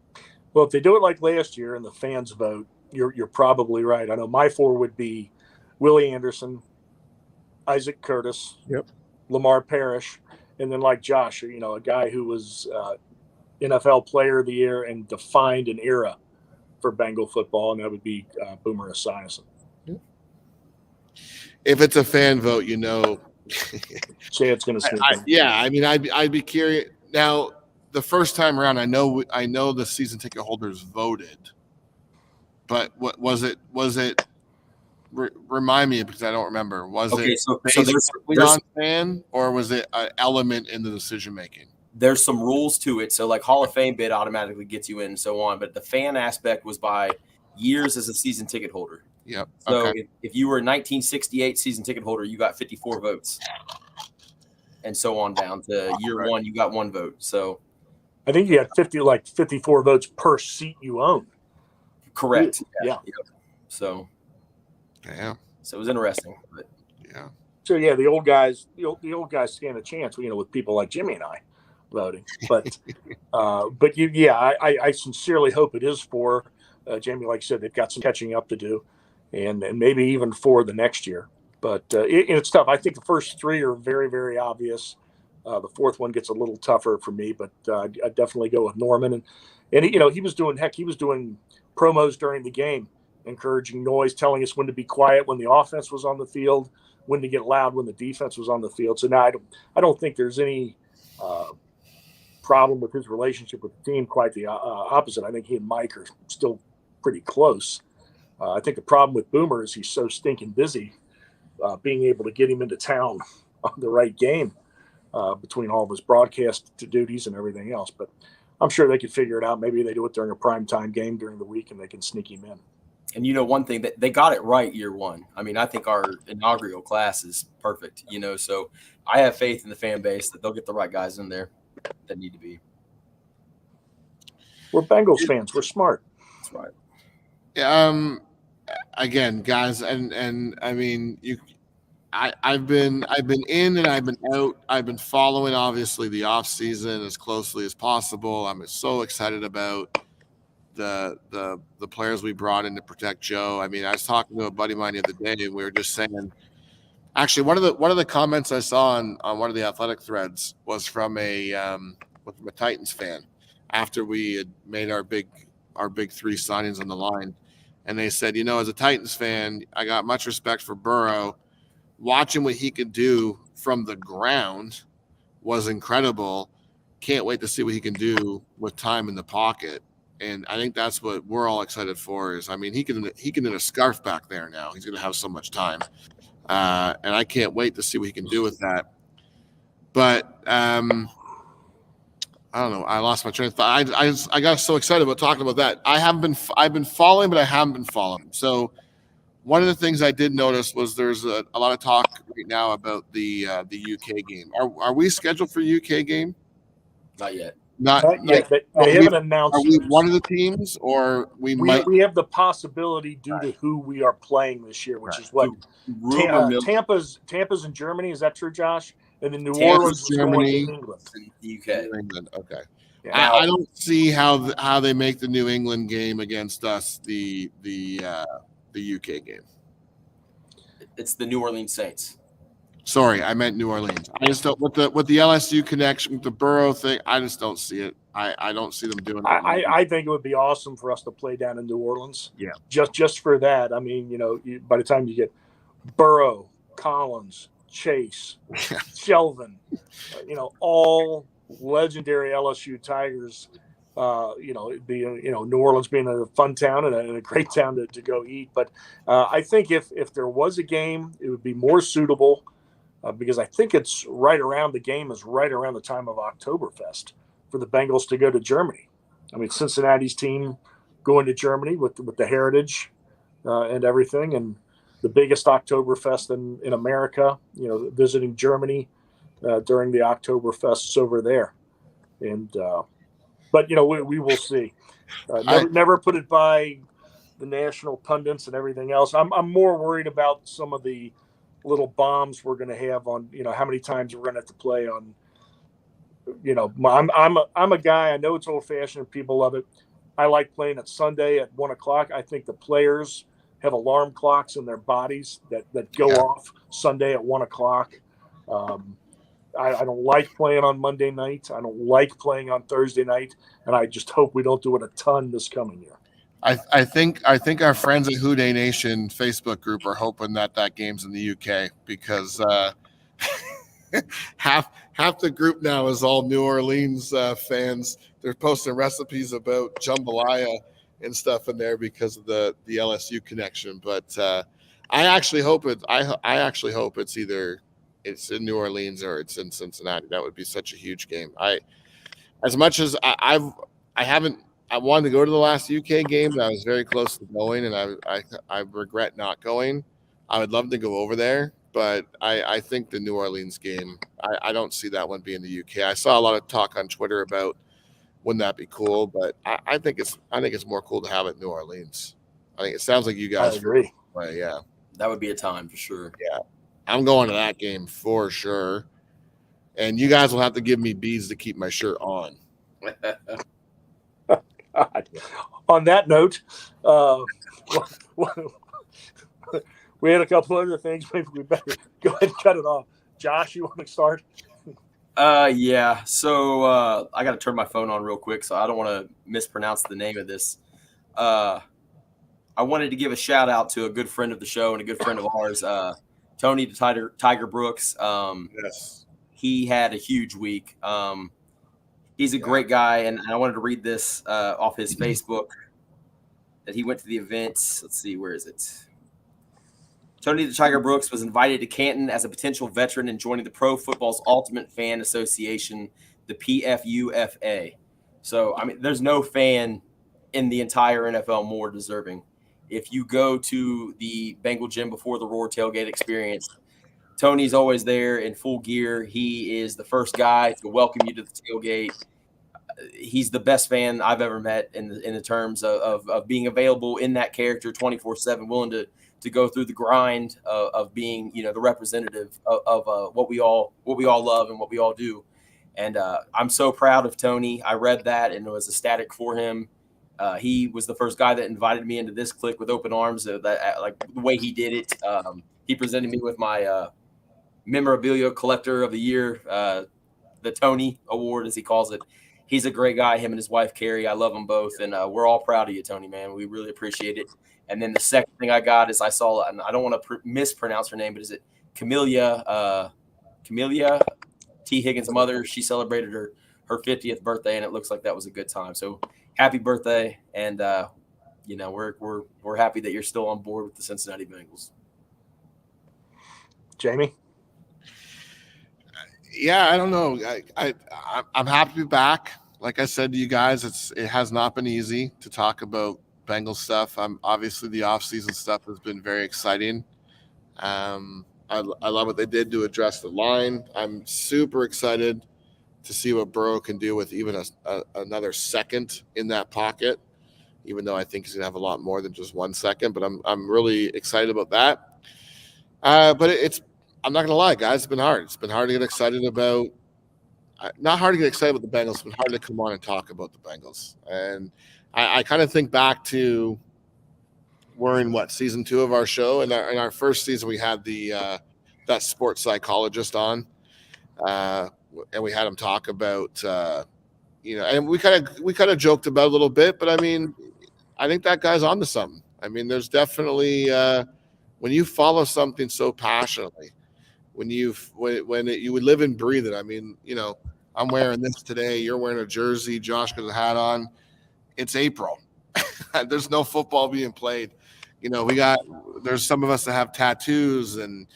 Well, if they do it like last year and the fans vote, you're probably right. I know my 4 would be Willie Anderson, Isaac Curtis, Lamar Parrish, and then like Josh, a guy who was NFL Player of the Year and defined an era for Bengal football, and that would be Boomer Esiason. If it's a fan vote, say it's going to sneak in. Yeah, I mean, I'd be curious. Now, the first time around, I know the season ticket holders voted, but what was it? Remind me, because I don't remember. Was it so on fan, or was it an element in the decision making? There's some rules to it. So like Hall of Fame bid automatically gets you in and so on. But the fan aspect was by years as a season ticket holder. Yep. So okay. if you were a 1968 season ticket holder, you got 54 votes. And so on down to year 1, you got 1 vote. So I think you had 54 votes per seat you own. Correct. Yeah. So yeah. So it was interesting. But yeah. So yeah, the old guys stand a chance, with people like Jimmy and I voting. But I sincerely hope it is 4. Jamie, like I said, they've got some catching up to do, and maybe even 4 the next year. But it's tough. I think the first 3 are very, very obvious. The 4th one gets a little tougher for me, but I'd definitely go with Norman. And he was doing promos during the game, encouraging noise, telling us when to be quiet when the offense was on the field, when to get loud when the defense was on the field. So now I don't think there's any problem with his relationship with the team. Quite the opposite. I think he and Mike are still pretty close. I think the problem with Boomer is he's so stinking busy being able to get him into town on the right game between all of his broadcast duties and everything else. But I'm sure they could figure it out. Maybe they do it during a primetime game during the week and they can sneak him in. And one thing that they got it right year 1. I mean, I think our inaugural class is perfect, so I have faith in the fan base that they'll get the right guys in there that need to be. We're Bengals fans. We're smart. That's right. Again, guys, and I mean, I've been in and I've been out. I've been following obviously the off season as closely as possible. I'm so excited about the players we brought in to protect Joe. I mean, I was talking to a buddy of mine the other day, and we were just saying. Actually, one of the comments I saw on one of the athletic threads was from a Titans fan after we had made our big 3 signings on the line, and they said, as a Titans fan, I got much respect for Burrow. Watching what he could do from the ground was incredible. Can't wait to see what he can do with time in the pocket. And I think that's what we're all excited for. Is he can do a scarf back there now. He's going to have so much time. And I can't wait to see what he can do with that. But I don't know. I lost my train of thought. I got so excited about talking about that. I've been following, but I haven't been following. So one of the things I did notice was there's a lot of talk right now about the UK game. Are we scheduled for UK game? Not yet. Not yet. They haven't announced. Are we one of the teams, or we might? We have the possibility due to who we are playing this year, which is what Tampa's in Germany. Is that true, Josh? and then New Tampa, Orleans is going Germany, to England. UK. New England. Okay. Yeah. I don't see how they make the New England game against us the UK game. It's the New Orleans Saints. Sorry, I meant New Orleans. I just don't with the LSU connection with the Burrow thing. I just don't see it. I don't see them doing it. I think it would be awesome for us to play down in New Orleans. Yeah. Just for that. I mean, by the time you get Burrow, Collins, Chase, Shelvin, all legendary LSU Tigers. New Orleans being a fun town and a great town to go eat. But I think if there was a game, it would be more suitable because I think it's right around the time of Oktoberfest for the Bengals to go to Germany. I mean, Cincinnati's team going to Germany with the heritage and everything, and the biggest Oktoberfest in America, visiting Germany during the Oktoberfests over there. And but we will see. Never put it by the national pundits and everything else. I'm more worried about some of the little bombs we're going to have on. How many times we're going to have to play on. I'm a guy. I know it's old fashioned and people love it. I like playing at Sunday at 1:00. I think the players have alarm clocks in their bodies that go off Sunday at 1:00. I don't like playing on Monday night. I don't like playing on Thursday night, and I just hope we don't do it a ton this coming year. I think our friends at Houday Nation Facebook group are hoping that game's in the UK because half the group now is all New Orleans fans. They're posting recipes about jambalaya and stuff in there because of the LSU connection. But I actually hope it's either it's in New Orleans or it's in Cincinnati. That would be such a huge game. As much as I wanted to go to the last UK game, and I was very close to going, and I regret not going. I would love to go over there, but I think the New Orleans game, I don't see that one being the UK. I saw a lot of talk on Twitter about wouldn't that be cool, but I think it's more cool to have it in New Orleans. I think it sounds like you guys agree. Yeah, that would be a time for sure. Yeah, I'm going to that game for sure, and you guys will have to give me beads to keep my shirt on. On that note, we had a couple other things. Maybe we better go ahead and cut it off. Josh, you want to start? Yeah. So I got to turn my phone on real quick, so I don't want to mispronounce the name of this. I wanted to give a shout out to a good friend of the show and a good friend of ours, Tony the Tiger Brooks. Yes. He had a huge week. He's a great guy, and I wanted to read this off his Facebook that he went to the event. Let's see, where is it? Tony the Tiger Brooks was invited to Canton as a potential veteran and joining the Pro Football's Ultimate Fan Association, the PFUFA. So, I mean, there's no fan in the entire NFL more deserving. If you go to the Bengal gym before the Roar tailgate experience, Tony's always there in full gear. He is the first guy to welcome you to the tailgate. He's the best fan I've ever met in the terms of being available in that character 24/7, willing to go through the grind of being, the representative of what we all love and what we all do. And I'm so proud of Tony. I read that and was ecstatic for him. He was the first guy that invited me into this clique with open arms. Like the way he did it, he presented me with my memorabilia collector of the year, the Tony Award, as he calls it. He's a great guy, him and his wife, Carrie. I love them both, and we're all proud of you, Tony, man. We really appreciate it. And then the second thing I got is I saw, and I don't want to mispronounce her name, but is it Camellia T. Higgins' mother? She celebrated her 50th birthday, and it looks like that was a good time. So happy birthday, and we're happy that you're still on board with the Cincinnati Bengals. Jamie? Yeah, I don't know. I'm happy to be back. Like I said to you guys, it has not been easy to talk about Bengals stuff. Obviously the offseason stuff has been very exciting. I love what they did to address the line. I'm super excited to see what Burrow can do with even another second in that pocket, even though I think he's gonna have a lot more than just 1 second. But I'm really excited about that. But I'm not gonna lie, guys. It's been hard. It's been hard to get excited about. Not hard to get excited about the Bengals. It's been hard to come on and talk about the Bengals. And I kind of think back to we're in season 2 of our show. And in our first season, we had that sports psychologist on, and we had him talk about and we kind of joked about it a little bit. But I mean, I think that guy's onto something. I mean, there's definitely when you follow something so passionately, when you would live and breathe it. I mean, I'm wearing this today. You're wearing a jersey. Josh got a hat on. It's April. There's no football being played. There's some of us that have tattoos and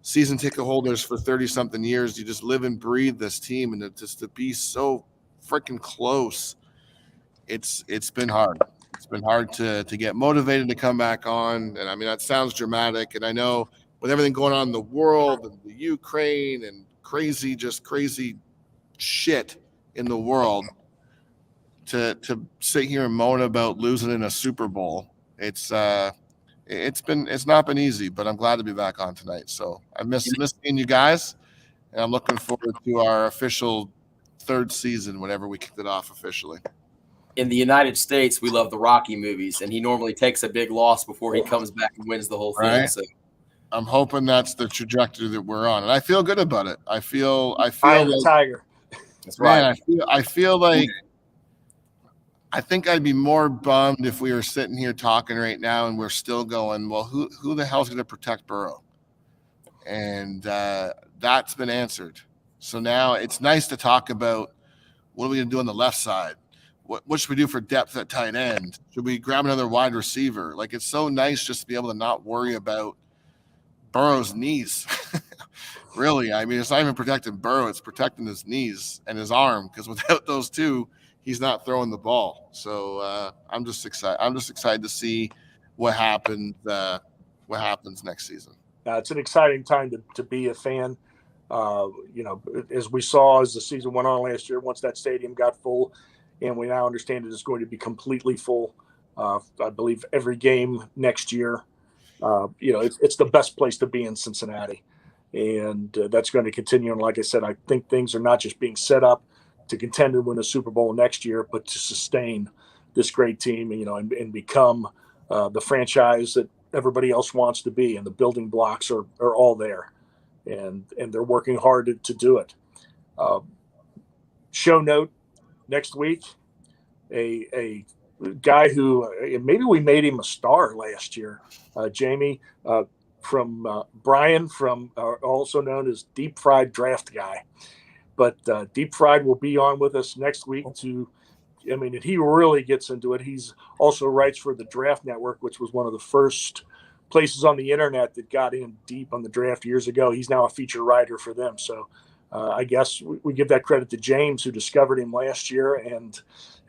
season ticket holders for 30-something years. You just live and breathe this team, and just to be so freaking close, it's been hard. It's been hard to get motivated to come back on. And I mean, that sounds dramatic. And I know with everything going on in the world and the Ukraine and crazy shit in the world, to sit here and moan about losing in a Super Bowl, it's not been easy, but I'm glad to be back on tonight. So I miss seeing you guys, and I'm looking forward to our official 3rd season whenever we kicked it off officially. In the United States, we love the Rocky movies, and he normally takes a big loss before he comes back and wins the whole thing. Right. So I'm hoping that's the trajectory that we're on, and I feel good about it. I feel I am like, the Tiger. That's right. Man, I feel like I think I'd be more bummed if we were sitting here talking right now and we're still going, well, who the hell's going to protect Burrow? And that's been answered. So now it's nice to talk about what are we going to do on the left side? What should we do for depth at tight end? Should we grab another wide receiver? Like, it's so nice just to be able to not worry about Burrow's knees. Really, I mean, it's not even protecting Burrow; it's protecting his knees and his arm, because without those two, he's not throwing the ball. So I'm just excited. I'm just excited to see what happens. What happens next season? It's an exciting time to be a fan. As we saw as the season went on last year, once that stadium got full, and we now understand it is going to be completely full. I believe every game next year. It's the best place to be in Cincinnati, and that's going to continue. And like I said, I think things are not just being set up to contend and win a Super Bowl next year, but to sustain this great team, and become the franchise that everybody else wants to be. And the building blocks are all there, and they're working hard to do it. Show note next week, a guy who maybe we made him a star last year, Jamie, from Brian, from also known as Deep Fried Draft Guy. But Deep Fried will be on with us next week and he really gets into it. He's also writes for the Draft Network, which was one of the first places on the internet that got in deep on the draft years ago. He's now a feature writer for them. So I guess we give that credit to James, who discovered him last year, and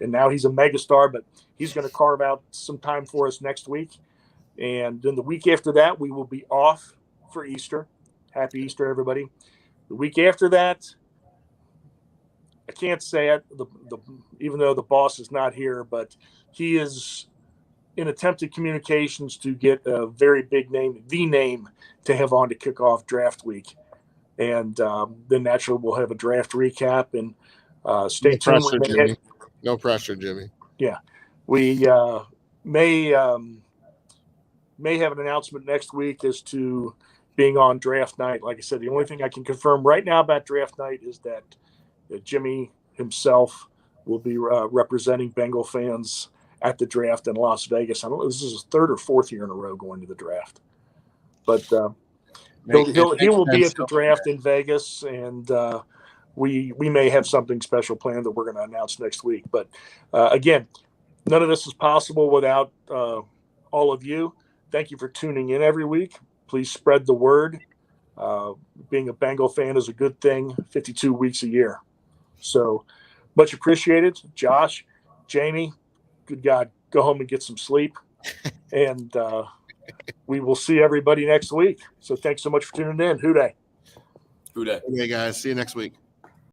now he's a megastar. But he's going to carve out some time for us next week. And then the week after that, we will be off for Easter. Happy Easter, everybody. The week after that, I can't say it, even though the boss is not here, but he is in attempted communications to get a very big name, the name to have on to kick off draft week. And then naturally we'll have a draft recap, and stay tuned. Jimmy. No pressure, Jimmy. Yeah. We may have an announcement next week as to being on draft night. Like I said, the only thing I can confirm right now about draft night is that Jimmy himself will be representing Bengal fans at the draft in Las Vegas. I don't know, this is his 3rd or 4th year in a row going to the draft. But he will be at the draft in Vegas, and we may have something special planned that we're going to announce next week. But again, none of this is possible without all of you. Thank you for tuning in every week. Please spread the word. Being a Bengal fan is a good thing 52 weeks a year. So much appreciated. Josh, Jamie, good God, go home and get some sleep. And we will see everybody next week. So thanks so much for tuning in. Hooday. Hooday. Hey, guys. See you next week.